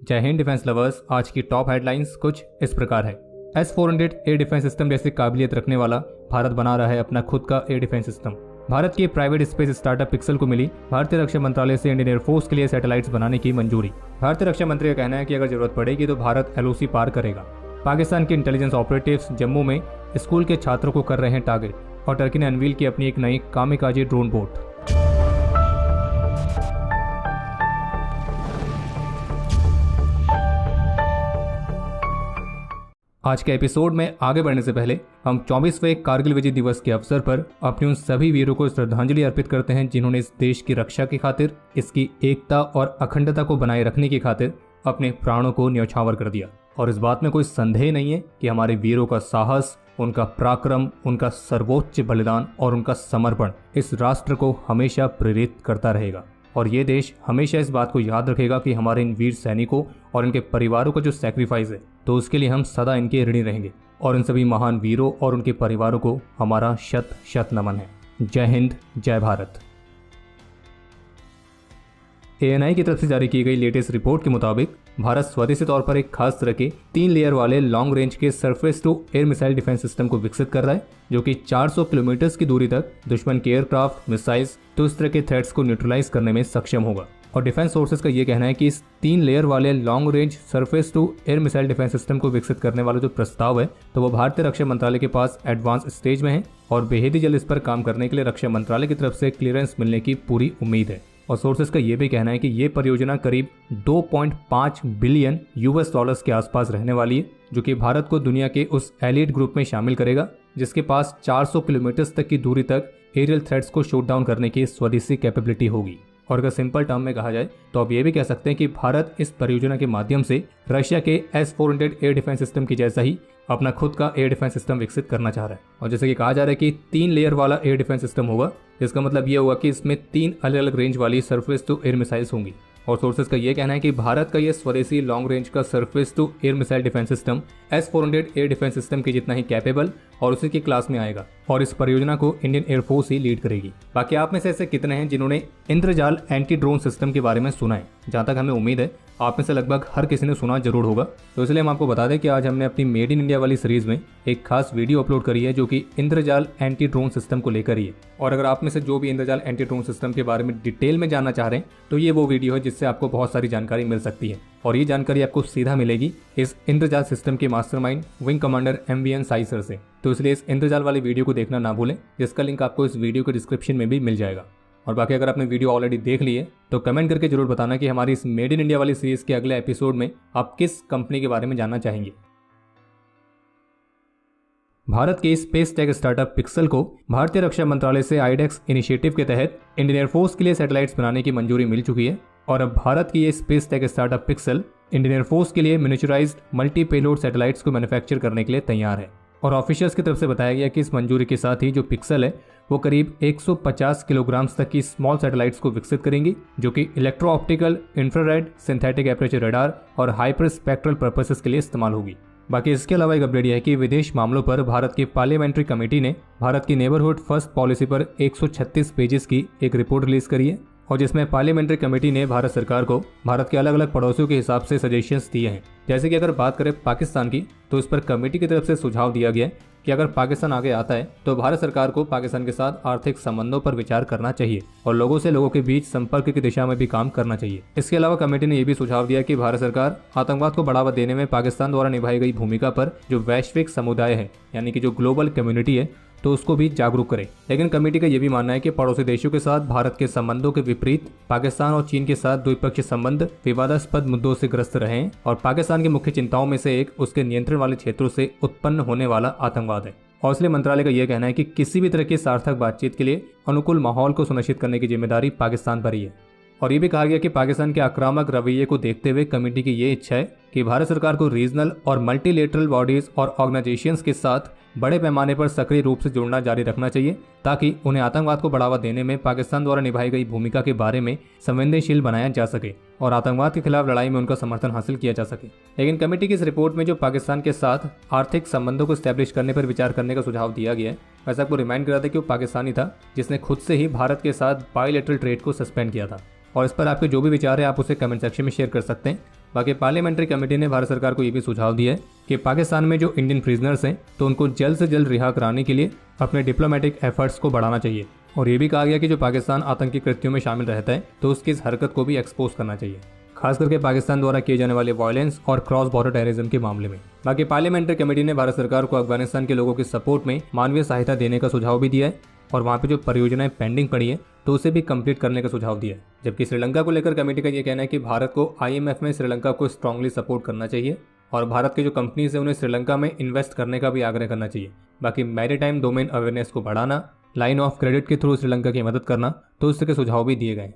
जय Hind defence lovers. आज की टॉप हेडलाइंस कुछ इस प्रकार है। S-400 एयर डिफेंस सिस्टम जैसी काबिलियत रखने वाला भारत बना रहा है अपना खुद का एयर डिफेंस सिस्टम। भारत की प्राइवेट स्पेस स्टार्टअप पिक्सल को मिली भारतीय रक्षा मंत्रालय से इंडियन एयरफोर्स के लिए सैटेलाइट्स बनाने की मंजूरी। भारतीय रक्षा मंत्री का कहना है कि अगर जरूरत पड़ेगी तो भारत LOC पार करेगा। पाकिस्तान के इंटेलिजेंस ऑपरेटिव्स जम्मू में स्कूल के छात्रों को कर रहे हैं टारगेट, और टर्की ने अनवील की अपनी एक नई कामिकाजे ड्रोन बोट। आज के एपिसोड में आगे बढ़ने से पहले हम 24वें कारगिल विजय दिवस के अवसर पर अपने उन सभी वीरों को श्रद्धांजलि अर्पित करते हैं जिन्होंने इस देश की रक्षा की खातिर, इसकी एकता और अखंडता को बनाए रखने की खातिर अपने प्राणों को न्यौछावर कर दिया। और इस बात में कोई संदेह नहीं है कि हमारे वीरों का साहस, उनका पराक्रम, उनका सर्वोच्च बलिदान और उनका समर्पण इस राष्ट्र को हमेशा प्रेरित करता रहेगा। और ये देश हमेशा इस बात को याद रखेगा कि हमारे इन वीर सैनिकों और इनके परिवारों का जो सैक्रिफाइस है, तो उसके लिए हम सदा इनके ऋणी रहेंगे। और इन सभी महान वीरों और उनके परिवारों को हमारा शत शत नमन है। जय हिंद, जय भारत। ANI की तरफ से जारी की गई लेटेस्ट रिपोर्ट के मुताबिक भारत स्वदेशी तौर पर एक खास तरह के 3 लेयर वाले लॉन्ग रेंज के surface to air missile defence system को विकसित कर रहा है, जो कि 400 किलोमीटर की दूरी तक दुश्मन के एयरक्राफ्ट, मिसाइल्स तो इस तरह के थ्रेट्स को न्यूट्रलाइज करने में सक्षम होगा। और डिफेंस सोर्सेज का ये कहना है कि इस 3 लेयर वाले long range surface to air missile defence system को विकसित करने वाला जो प्रस्ताव है, तो वो भारतीय रक्षा मंत्रालय के पास एडवांस स्टेज में है और बेहद ही जल्द इस पर काम करने के लिए रक्षा मंत्रालय की तरफ से क्लियरेंस मिलने की पूरी उम्मीद है। और सोर्सेज का ये भी कहना है कि ये परियोजना करीब 2.5 बिलियन US$ के आसपास रहने वाली है, जो कि भारत को दुनिया के उस एलीट ग्रुप में शामिल करेगा जिसके पास 400 किलोमीटर तक की दूरी तक एरियल थ्रेट्स को शूट डाउन करने की स्वदेशी कैपेबिलिटी होगी। और अगर सिंपल टर्म में कहा जाए तो आप ये भी कह सकते हैं कि भारत इस परियोजना के माध्यम से रशिया के S-400 एयर डिफेंस सिस्टम की जैसा ही अपना खुद का एयर डिफेंस सिस्टम विकसित करना चाह रहा है। और जैसे कि कहा जा रहा है कि 3 लेयर वाला एयर डिफेंस सिस्टम होगा, जिसका मतलब ये होगा कि इसमें 3 अलग अलग रेंज वाली सरफेस टू एयर मिसाइल्स होंगी। और सोर्सेज का ये कहना है कि भारत का ये स्वदेशी लॉन्ग रेंज का surface to air missile defence system S-400 air defence system के जितना ही कैपेबल और उसी की क्लास में आएगा, और इस परियोजना को इंडियन एयरफोर्स ही लीड करेगी। बाकी आप में से ऐसे कितने हैं जिन्होंने इंद्रजाल एंटी ड्रोन सिस्टम के बारे में सुना है? जहां तक हमें उम्मीद है आप में से लगभग हर किसी ने सुना जरूर होगा। तो इसलिए हम आपको बता दें कि आज हमने अपनी मेड इन इंडिया वाली सीरीज में एक खास वीडियो अपलोड करी है जो कि इंद्रजाल एंटी ड्रोन सिस्टम को लेकर ही है। और अगर आप में से जो भी इंद्रजाल एंटी ड्रोन सिस्टम के बारे में डिटेल में जानना चाह रहे हैं तो ये वो वीडियो है जिससे आपको बहुत सारी जानकारी मिल सकती है। और ये जानकारी आपको सीधा मिलेगी इस इंद्रजाल सिस्टम के mastermind wing commander MVN Sai sir से। तो इसलिए इस इंद्रजाल वाली वीडियो को देखना ना भूलें, जिसका लिंक आपको इस वीडियो के डिस्क्रिप्शन में भी मिल जाएगा। और बाकी अगर आपने वीडियो ऑलरेडी देख ली है तो कमेंट करके जरूर बताना कि हमारी इस मेड इन इंडिया वाली सीरीज के अगले एपिसोड में आप किस कंपनी के बारे में जानना चाहेंगे। भारत के स्पेस टेक स्टार्टअप पिक्सल को भारतीय रक्षा मंत्रालय से IDEX इनिशिएटिव के तहत इंडियन एयरफोर्स के लिए सैटेलाइट्स बनाने की मंजूरी मिल चुकी है। और अब भारत की ये space tech startup pixel Indian air force के लिए मिनिचराइज्ड मल्टी पेलोड सैटेलाइट्स को मैन्युफैक्चर करने के लिए तैयार है। और ऑफिशियल्स की तरफ से बताया गया कि इस मंजूरी के साथ ही जो पिक्सल है वो करीब 150 किलोग्राम तक की स्मॉल सैटेलाइट्स को विकसित करेंगी, जो कि electro optical, infrared, synthetic aperture radar और हाइपर स्पेक्ट्रल पर्पसेस के लिए इस्तेमाल होगी। बाकी इसके अलावा एक अपडेट है कि विदेश मामलों पर भारत की पार्लियामेंट्री कमेटी ने भारत की नेबरहुड फर्स्ट पॉलिसी पर 136 पेजेस की एक रिपोर्ट रिलीज करी है, और जिसमें पार्लियामेंट्री कमेटी ने भारत सरकार को भारत के अलग अलग पड़ोसियों के हिसाब से सजेशंस दिए हैं। जैसे कि अगर बात करें पाकिस्तान की, तो इस पर कमेटी की तरफ से सुझाव दिया गया है कि अगर पाकिस्तान आगे आता है तो भारत सरकार को पाकिस्तान के साथ आर्थिक संबंधों पर विचार करना चाहिए और लोगों से लोगों के बीच संपर्क की दिशा में भी काम करना चाहिए। इसके अलावा कमेटी ने यह भी सुझाव दिया कि भारत सरकार आतंकवाद को बढ़ावा देने में पाकिस्तान द्वारा निभाई गई भूमिका पर जो वैश्विक समुदाय है, यानी कि जो ग्लोबल कम्युनिटी है, तो उसको भी जागरूक करे। लेकिन कमेटी का यह भी मानना है कि पड़ोसी देशों के साथ भारत के संबंधों के विपरीत पाकिस्तान और चीन के साथ द्विपक्षीय संबंध विवादास्पद मुद्दों से ग्रस्त रहे हैं, और पाकिस्तान की मुख्य चिंताओं में से एक उसके नियंत्रण वाले क्षेत्रों से उत्पन्न होने वाला आतंकवाद है। और इसलिए मंत्रालय का यह कहना है कि किसी भी तरह की सार्थक बातचीत के लिए अनुकूल माहौल को सुनिश्चित करने की जिम्मेदारी पाकिस्तान पर ही है। और ये भी कहा गया कि पाकिस्तान के आक्रामक रवैये को देखते हुए कमेटी की ये इच्छा है कि भारत सरकार को रीजनल और मल्टीलेटरल बॉडीज और ऑर्गेनाइजेशंस के साथ बड़े पैमाने पर सक्रिय रूप से जुड़ना जारी रखना चाहिए, ताकि उन्हें आतंकवाद को बढ़ावा देने में पाकिस्तान द्वारा निभाई गई भूमिका के बारे में संवेदनशील बनाया जा सके और आतंकवाद के खिलाफ लड़ाई में उनका समर्थन हासिल किया जा सके। लेकिन कमेटी की इस रिपोर्ट में जो पाकिस्तान के साथ आर्थिक संबंधों को स्टैब्लिश करने पर विचार करने का सुझाव दिया गया है, वैसे आपको रिमाइंड करा था कि वो पाकिस्तानी था जिसने खुद से ही भारत के साथ बायलैटरल ट्रेड को सस्पेंड किया था। और इस पर आपके जो भी विचार है आप उसे कमेंट सेक्शन में शेयर कर सकते हैं। बाकी पार्लियामेंट्री कमेटी ने भारत सरकार को ये भी सुझाव दिया है कि पाकिस्तान में जो इंडियन प्रिजनर्स हैं तो उनको जल्द से जल्द रिहा कराने के लिए अपने डिप्लोमेटिक एफर्ट्स को बढ़ाना चाहिए। और ये भी कहा गया कि जो पाकिस्तान आतंकी कृत्यों में शामिल रहता है तो उसकी इस हरकत को भी एक्सपोज करना चाहिए, खास करके पाकिस्तान द्वारा किए जाने वाले वायलेंस और क्रॉस बॉर्डर टेररिज्म के मामले में। बाकी पार्लियामेंट्री कमेटी ने भारत सरकार को अफगानिस्तान के लोगों की सपोर्ट में मानवीय सहायता देने का सुझाव भी दिया है और वहाँ पे जो परियोजनाएं पेंडिंग पड़ी है तो उसे भी कंप्लीट करने का सुझाव दिया है। जबकि श्रीलंका को लेकर कमेटी का ये कहना है कि भारत को IMF में श्रीलंका को स्ट्रांगली सपोर्ट करना चाहिए और भारत के जो कंपनीज है उन्हें श्रीलंका में इन्वेस्ट करने का भी आग्रह करना चाहिए। बाकी मैरीटाइम डोमेन अवेयरनेस को बढ़ाना, लाइन ऑफ क्रेडिट के थ्रू श्रीलंका की मदद करना, तो इसके सुझाव भी दिए गए।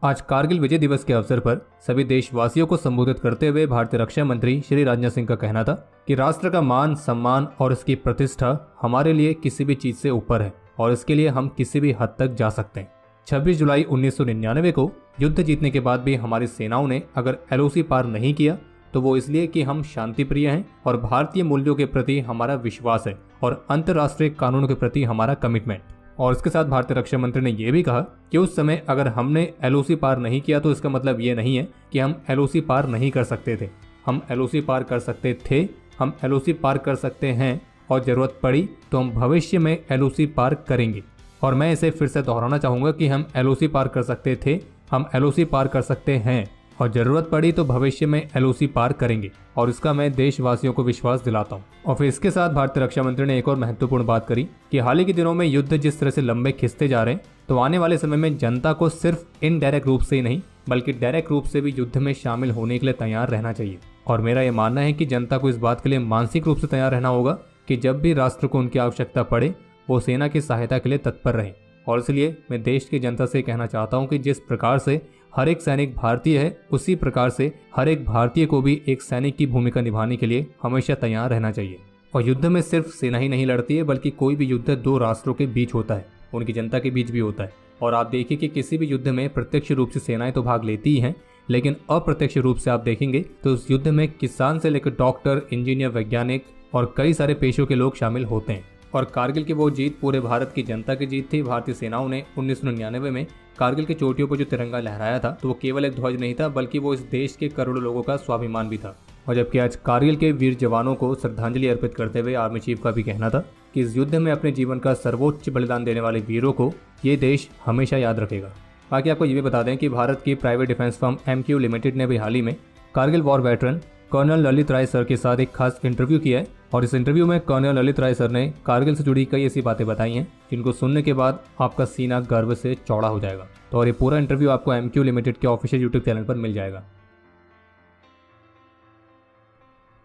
आज कारगिल विजय दिवस के अवसर पर सभी देशवासियों को संबोधित करते हुए भारतीय रक्षा मंत्री श्री राजनाथ सिंह का कहना था कि राष्ट्र का मान सम्मान और इसकी प्रतिष्ठा हमारे लिए किसी भी चीज से ऊपर है और इसके लिए हम किसी भी हद तक जा सकते हैं। 26 जुलाई 1999 को युद्ध जीतने के बाद भी हमारी सेनाओं ने अगर LOC पार नहीं किया तो वो इसलिए कि हम शांति प्रिय हैं और भारतीय मूल्यों के प्रति हमारा विश्वास है और अंतर्राष्ट्रीय कानून के प्रति हमारा कमिटमेंट। और इसके साथ भारतीय रक्षा मंत्री ने यह भी कहा कि उस समय अगर हमने LOC पार नहीं किया तो इसका मतलब ये नहीं है कि हम LOC पार नहीं कर सकते थे। हम LOC पार कर सकते थे, हम LOC पार कर सकते हैं और जरूरत पड़ी तो हम भविष्य में LOC पार करेंगे। और मैं इसे फिर से दोहराना चाहूंगा कि हम LOC पार कर सकते थे, हम LOC पार कर सकते हैं और जरूरत पड़ी तो भविष्य में LOC पार करेंगे। और इसका मैं देशवासियों को विश्वास दिलाता हूँ। और फिर इसके साथ भारतीय रक्षा मंत्री ने एक और महत्वपूर्ण बात करी कि हाल ही के दिनों में युद्ध जिस तरह से लंबे खिंचते जा रहे हैं तो आने वाले समय में जनता को सिर्फ इनडायरेक्ट रूप से ही नहीं बल्कि डायरेक्ट रूप से भी युद्ध में शामिल होने के लिए तैयार रहना चाहिए। और मेरा यह मानना है कि जनता को इस बात के लिए मानसिक रूप से तैयार रहना होगा कि जब भी राष्ट्र को उनकी आवश्यकता पड़े वो सेना की सहायता के लिए तत्पर रहें। और इसलिए मैं देश की जनता से कहना चाहता हूं कि जिस प्रकार से हर एक सैनिक भारतीय है उसी प्रकार से हर एक भारतीय को भी एक सैनिक की भूमिका निभाने के लिए हमेशा तैयार रहना चाहिए। और युद्ध में सिर्फ सेना ही नहीं लड़ती है बल्कि कोई भी युद्ध दो राष्ट्रों के बीच होता है, उनकी जनता के बीच भी होता है। और आप देखिए कि किसी भी युद्ध में प्रत्यक्ष रूप से सेनाएं तो भाग लेती ही हैं, लेकिन अप्रत्यक्ष रूप से आप देखेंगे तो उस युद्ध में किसान से लेकर डॉक्टर, इंजीनियर, वैज्ञानिक और कई सारे पेशों के लोग शामिल होते हैं। और कारगिल की वो जीत पूरे भारत की जनता की जीत थी। भारतीय सेनाओं ने 1999 में कारगिल की चोटियों पर जो तिरंगा लहराया था तो वो केवल एक ध्वज नहीं था बल्कि वो इस देश के करोड़ों लोगों का स्वाभिमान भी था। और जबकि आज कारगिल के वीर जवानों को श्रद्धांजलि अर्पित करते हुए आर्मी चीफ का भी कहना था कि इस युद्ध में अपने जीवन का सर्वोच्च बलिदान देने वाले वीरों को ये देश हमेशा याद रखेगा। बाकी आपको ये भी बता दें कि भारत की private defence firm MQ limited ने भी हाल ही में Kargil war veteran colonel Lalit Rai sir के साथ एक खास इंटरव्यू किया है। और इस इंटरव्यू में कर्नल ललित राय सर ने कारगिल से जुड़ी कई ऐसी बातें बताई हैं जिनको सुनने के बाद आपका सीना गर्व से चौड़ा हो जाएगा। तो और ये पूरा इंटरव्यू आपको MQ लिमिटेड के ऑफिशियल यूट्यूब चैनल पर मिल जाएगा।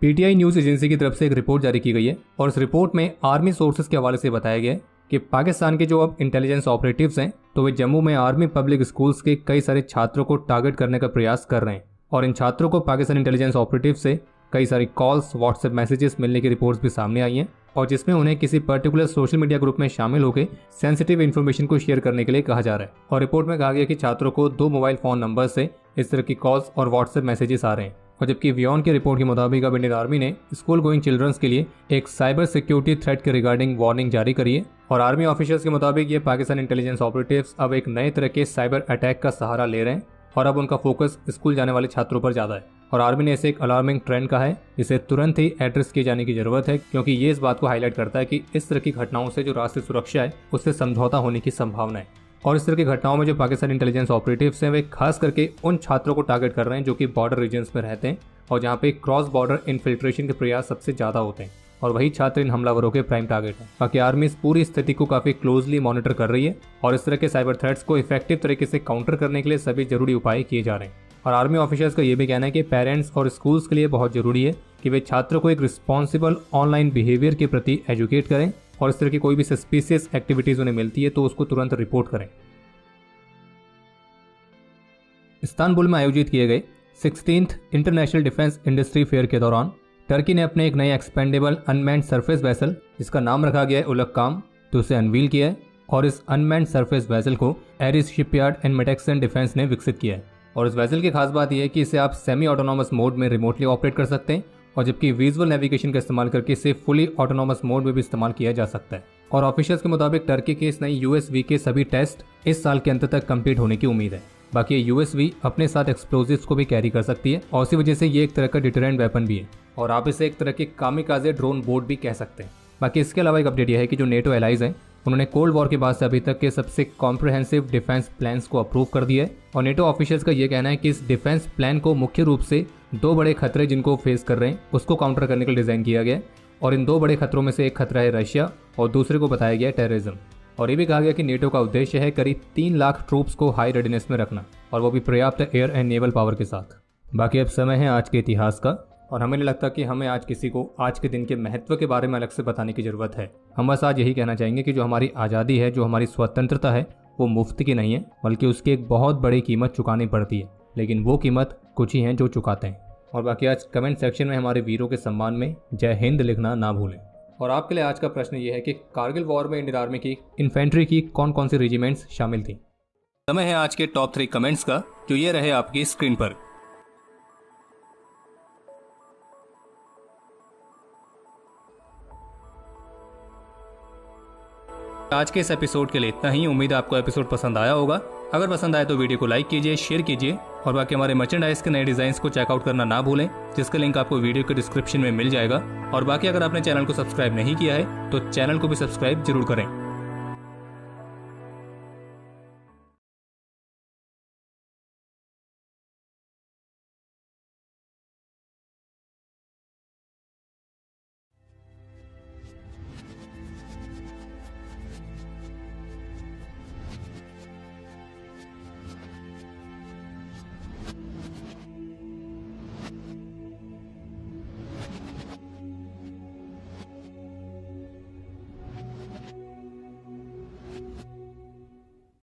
PTI न्यूज एजेंसी की तरफ से एक रिपोर्ट जारी की गई है और इस रिपोर्ट में आर्मी सोर्सेज के हवाले से बताया गया है कि पाकिस्तान के जो अब इंटेलिजेंस ऑपरेटिव्स हैं तो वे जम्मू में आर्मी पब्लिक स्कूल्स के कई सारे छात्रों को टारगेट करने का प्रयास कर रहे हैं। और इन छात्रों को पाकिस्तान इंटेलिजेंस ऑपरेटिव से कई सारी कॉल्स, व्हाट्सएप मैसेजेस मिलने की रिपोर्ट्स भी सामने आई हैं और जिसमें उन्हें किसी पर्टिकुलर सोशल मीडिया ग्रुप में शामिल होकर सेंसिटिव इन्फॉर्मेशन को शेयर करने के लिए कहा जा रहा है। और रिपोर्ट में कहा गया कि छात्रों को 2 मोबाइल फोन नंबर से इस तरह की कॉल्स और व्हाट्सएप मैसेजेस आ रहे हैं। और जबकि वियॉन की रिपोर्ट के मुताबिक अब इंडियन आर्मी ने स्कूल गोइंग चिल्ड्रंस के लिए एक साइबर सिक्योरिटी थ्रेट के रिगार्डिंग वार्निंग जारी करी है। और आर्मी ऑफिशियल्स के मुताबिक ये पाकिस्तान इंटेलिजेंस ऑपरेटिव्स अब एक नए तरह के साइबर अटैक का सहारा ले रहे हैं और अब उनका फोकस स्कूल जाने वाले छात्रों पर ज्यादा है। और आर्मी ने इसे एक अलार्मिंग ट्रेंड कहा है, इसे तुरंत ही एड्रेस किए जाने की जरूरत है क्योंकि ये इस बात को हाईलाइट करता है कि इस तरह की घटनाओं से जो राष्ट्रीय सुरक्षा है उससे समझौता होने की संभावना है। और इस तरह की घटनाओं में जो पाकिस्तान इंटेलिजेंस ऑपरेटिव्स हैं वे खास करके उन छात्रों को टारगेट कर रहे हैं जो कि बॉर्डर रीजन्स में रहते हैं और जहाँ पे क्रॉस बॉर्डर इन्फिल्ट्रेशन के प्रयास सबसे ज्यादा होते हैं और वही छात्र इन हमलावरों के प्राइम टारगेट हैं। बाकी आर्मी इस पूरी स्थिति को काफी क्लोजली मॉनिटर कर रही है और इस तरह के साइबर थ्रेट्स को इफेक्टिव तरीके से काउंटर करने के लिए सभी जरूरी उपाय किए जा रहे हैं। और आर्मी ऑफिसर्स का ये भी कहना है कि पेरेंट्स और स्कूल्स के लिए बहुत जरूरी है कि वे छात्रों को एक रिस्पॉन्सिबल ऑनलाइन बिहेवियर के प्रति एजुकेट करें और इस तरह की कोई भी सस्पिशियस एक्टिविटीज उन्हें मिलती है तो उसको तुरंत रिपोर्ट करें। इस्तांबुल में आयोजित किए गए 16th international defence industry fair के दौरान टर्की ने अपने एक नए एक्सपेंडेबल अनमैन्ड सरफेस वेसल जिसका नाम रखा गया है उलक्काम तो उसे अनवील किया है। और इस अनमैन्ड सरफेस वेसल को एरिस शिपयार्ड एंड मेटेक्सन डिफेंस ने विकसित किया है। और इस वेसल की खास बात यह है कि इसे आप सेमी ऑटोनॉमस मोड में रिमोटली ऑपरेट कर सकते हैं और जबकि विजुअल नेविगेशन का इस्तेमाल करके इसे फुली ऑटोनॉमस मोड में भी इस्तेमाल किया जा सकता है। और ऑफिशियल्स के मुताबिक टर्की के इस नई USV के सभी टेस्ट इस साल के अंत तक कंप्लीट होने की उम्मीद है। बाकी ये यूएसवी अपने साथ एक्सप्लोजिव्स को भी कैरी कर सकती है और इसी वजह से ये एक तरह का डिटरेंट वेपन भी है और आप इसे एक तरह के कामिकाजे ड्रोन बोट भी कह सकते हैं। बाकी इसके अलावा एक अपडेट यह है कि जो नेटो एलाइज हैं उन्होंने कोल्ड वॉर के बाद से अभी तक के सबसे कॉम्प्रिहेंसिव डिफेंस प्लान्स को अप्रूव कर दिया है और नेटो ऑफिशियल्स का ये कहना है कि इस डिफेंस प्लान को मुख्य रूप से 2 बड़े खतरे जिनको फेस कर रहे हैं उसको काउंटर करने के लिए डिजाइन किया गया है और इन 2 बड़े खतरों में से एक खतरा है रशिया और दूसरे को बताया गया है टेररिज्म। और ये भी कहा गया कि नेटो का उद्देश्य है करीब 3 लाख ट्रूप्स को हाई रेडीनेस में रखना और वो भी पर्याप्त एयर एंड नेवल पावर के साथ। बाकी अब समय है आज के इतिहास का और हमें नहीं लगता कि हमें आज किसी को आज के दिन के महत्व के बारे में अलग से बताने की ज़रूरत है। हम बस आज यही कहना चाहेंगे कि जो हमारी आज़ादी है, जो हमारी स्वतंत्रता है, वो मुफ्त की नहीं है बल्कि उसकी एक बहुत बड़ी कीमत चुकानी पड़ती है, लेकिन वो कीमत कुछ ही हैं जो चुकाते हैं। और बाकी आज कमेंट सेक्शन में हमारे वीरों के सम्मान में जय हिंद लिखना ना भूलें। और आपके लिए आज का प्रश्न ये है कि कारगिल वॉर में इंडियन आर्मी की इन्फेंट्री की कौन कौन सी रेजिमेंट्स शामिल थी। समय है आज के टॉप 3 कमेंट्स का जो ये रहे आपकी स्क्रीन पर। आज के इस एपिसोड के लिए इतना ही। उम्मीद है आपको एपिसोड पसंद आया होगा। अगर पसंद आए तो वीडियो को लाइक कीजिए, शेयर कीजिए और बाकी हमारे मर्चेंडाइज के नए डिजाइन्स को चेकआउट करना ना भूलें, जिसका लिंक आपको वीडियो के डिस्क्रिप्शन में मिल जाएगा। और बाकी अगर आपने चैनल को सब्सक्राइब नहीं किया है तो चैनल को भी सब्सक्राइब जरूर करें।